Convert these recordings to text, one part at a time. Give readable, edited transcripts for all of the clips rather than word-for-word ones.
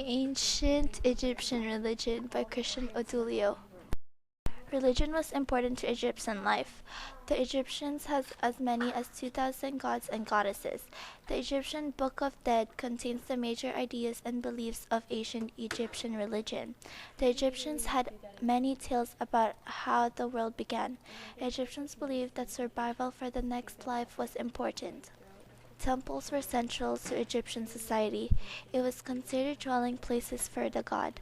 Ancient Egyptian Religion by ChristianO16Photostory. Religion was important to Egyptian life. The Egyptians had as many as 2,000 gods and goddesses. The Egyptian Book of Dead contains the major ideas and beliefs of ancient Egyptian religion. The Egyptians had many tales about how the world began. Egyptians believed that survival for the next life was important. Temples were central to Egyptian society. It was considered dwelling places for the god.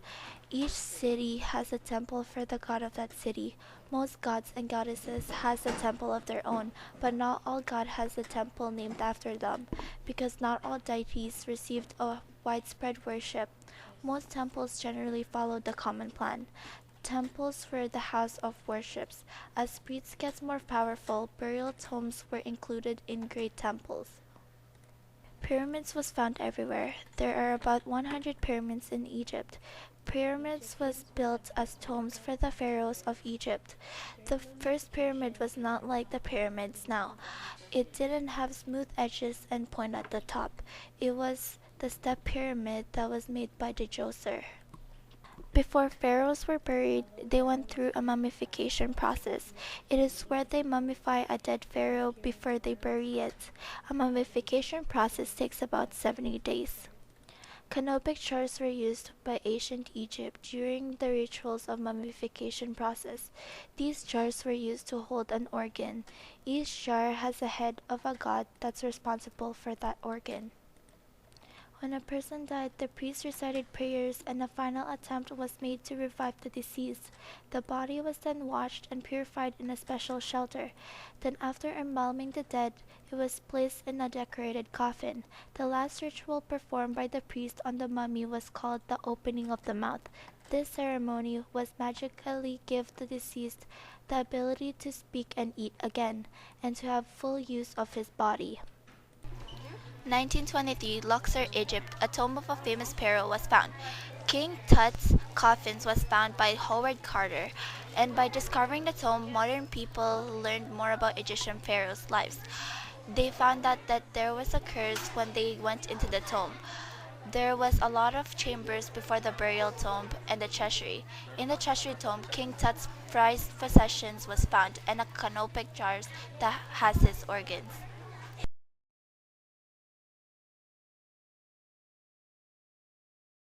Each city has a temple for the god of that city. Most gods and goddesses has a temple of their own, but not all god has a temple named after them, because not all deities received a widespread worship. Most temples generally followed the common plan. Temples were the house of worships. As priests get more powerful, burial tombs were included in great temples. Pyramids was found everywhere. There are about 100 pyramids in Egypt. Pyramids was built as tombs for the pharaohs of Egypt. The first pyramid was not like the pyramids now. It didn't have smooth edges and point at the top. It was the step pyramid that was made by the Djoser. Before pharaohs were buried, they went through a mummification process. It is where they mummify a dead pharaoh before they bury it. A mummification process takes about 70 days. Canopic jars were used by ancient Egypt during the rituals of mummification process. These jars were used to hold an organ. Each jar has a head of a god that's responsible for that organ. When a person died, the priest recited prayers and a final attempt was made to revive the deceased. The body was then washed and purified in a special shelter. Then after embalming the dead, it was placed in a decorated coffin. The last ritual performed by the priest on the mummy was called the opening of the mouth. This ceremony was magically give the deceased the ability to speak and eat again, and to have full use of his body. 1923, Luxor, Egypt, a tomb of a famous pharaoh was found. King Tut's coffin was found by Howard Carter, and by discovering the tomb, modern people learned more about Egyptian pharaohs' lives. They found out that there was a curse when they went into the tomb. There was a lot of chambers before the burial tomb and the treasury. In the treasury tomb, King Tut's prized possessions was found, and a canopic jars that has his organs.